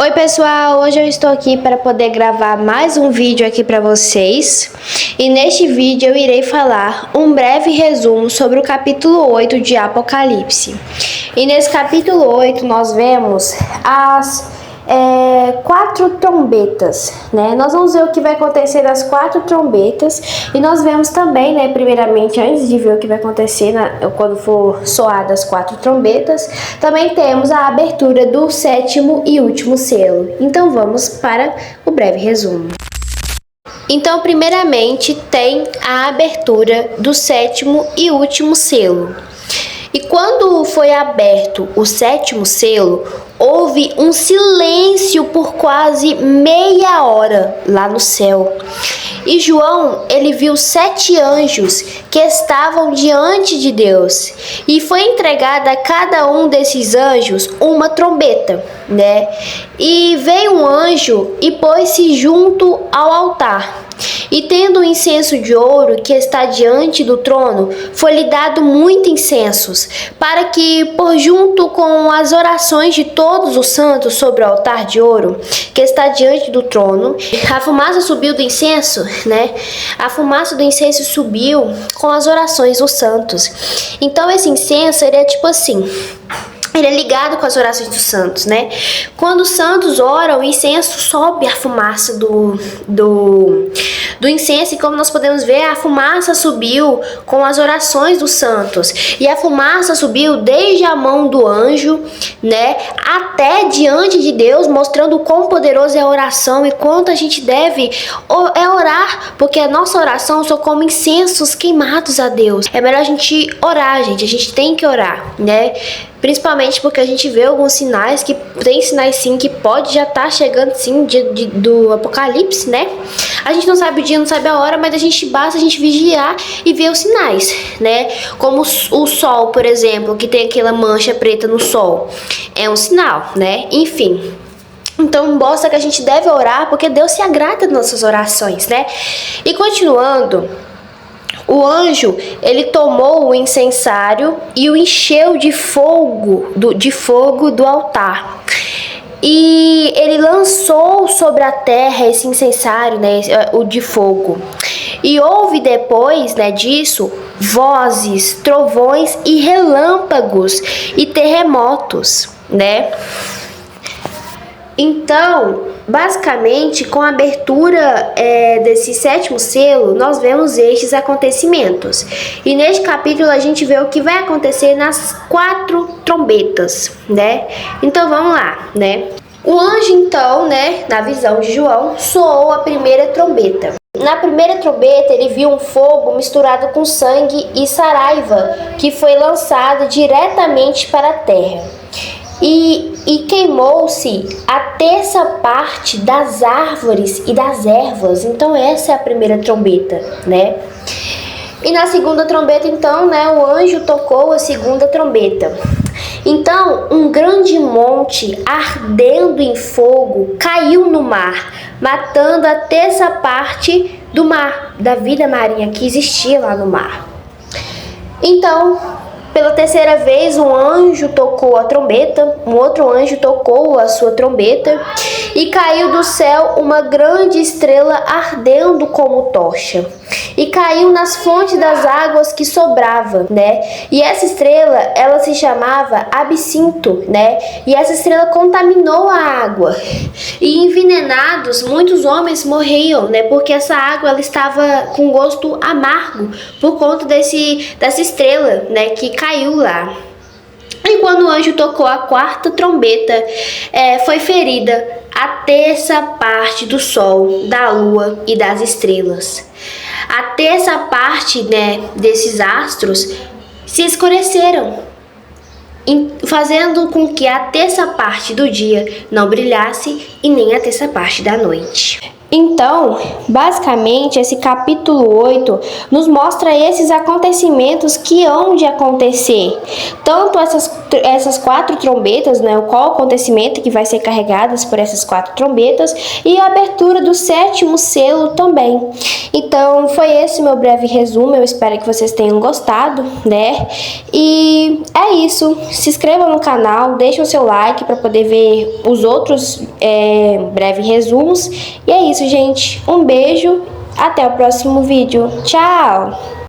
Oi pessoal, hoje eu estou aqui para poder gravar mais um vídeo aqui para vocês. E neste vídeo eu irei falar um breve resumo sobre o capítulo 8 de Apocalipse. E nesse capítulo 8 nós vemos as 4 trombetas, né? Nós vamos ver o que vai acontecer nas 4 trombetas e nós vemos também, né, primeiramente, antes de ver o que vai acontecer quando for soadas as 4 trombetas, também temos a abertura do 7º e último selo. Então vamos para o breve resumo. Então, primeiramente, tem a abertura do 7º e último selo. E quando foi aberto o 7º selo, houve um silêncio por quase meia hora lá no céu. E João, ele viu 7 anjos que estavam diante de Deus. E foi entregada a cada um desses anjos uma trombeta, né? E veio um anjo e pôs-se junto ao altar. E tendo o incenso de ouro que está diante do trono, foi-lhe dado muito incensos, para que, por junto com as orações de todos os santos sobre o altar de ouro, que está diante do trono, a fumaça subiu do incenso, né? A fumaça do incenso subiu com as orações dos santos. Então esse incenso, ele é tipo assim... Ele é ligado com as orações dos santos, né? Quando os santos oram, o incenso sobe a fumaça do incenso. E como nós podemos ver, a fumaça subiu com as orações dos santos. E a fumaça subiu desde a mão do anjo, né? Até diante de Deus, mostrando o quão poderosa é a oração e quanto a gente deve orar. Porque a nossa oração são como incensos queimados a Deus. É melhor a gente orar, gente. A gente tem que orar, né? Principalmente porque a gente vê alguns sinais, que tem sinais sim, que pode já estar chegando sim do Apocalipse, né? A gente não sabe o dia, não sabe a hora, mas basta a gente vigiar e ver os sinais, né? Como o sol, por exemplo, que tem aquela mancha preta no sol. É um sinal, né? Enfim. Então mostra que a gente deve orar, porque Deus se agrada das nossas orações, né? E continuando... O anjo, ele tomou o incensário e o encheu de fogo do altar. E ele lançou sobre a terra esse incensário, né, o de fogo. E houve depois, né, disso, vozes, trovões e relâmpagos e terremotos, né? Então, basicamente, com a abertura desse 7º selo, nós vemos estes acontecimentos. E neste capítulo a gente vê o que vai acontecer nas 4 trombetas, né? Então vamos lá, né? O anjo, então, né, na visão de João, soou a primeira trombeta. Na primeira trombeta, ele viu um fogo misturado com sangue e saraiva, que foi lançado diretamente para a terra. E queimou-se a terça parte das árvores e das ervas. Então essa é a primeira trombeta, né? E na segunda trombeta, então, né, o anjo tocou a segunda trombeta. Então um grande monte ardendo em fogo caiu no mar, matando a terça parte do mar, da vida marinha que existia lá no mar. Então, pela terceira vez, um anjo tocou a trombeta, um outro anjo tocou a sua trombeta, e caiu do céu uma grande estrela ardendo como tocha, e caiu nas fontes das águas que sobrava, né? E essa estrela, ela se chamava Absinto, né? E essa estrela contaminou a água, e envenenados, muitos homens morriam, né? Porque essa água, ela estava com gosto amargo, por conta dessa estrela, né, que caiu lá. E quando o anjo tocou a 4ª trombeta, foi ferida a terça parte do sol, da lua e das estrelas. A terça parte, né, desses astros se escureceram, fazendo com que a terça parte do dia não brilhasse e nem a terça parte da noite. Então, basicamente, esse capítulo 8 nos mostra esses acontecimentos que hão de acontecer. Tanto essas essas 4 trombetas, né? Qual acontecimento que vai ser carregadas por essas 4 trombetas e a abertura do 7º selo também. Então, foi esse meu breve resumo. Eu espero que vocês tenham gostado, né? E é isso. Se inscrevam no canal, deixem o seu like para poder ver os outros breves resumos. E é isso, gente. Um beijo. Até o próximo vídeo. Tchau!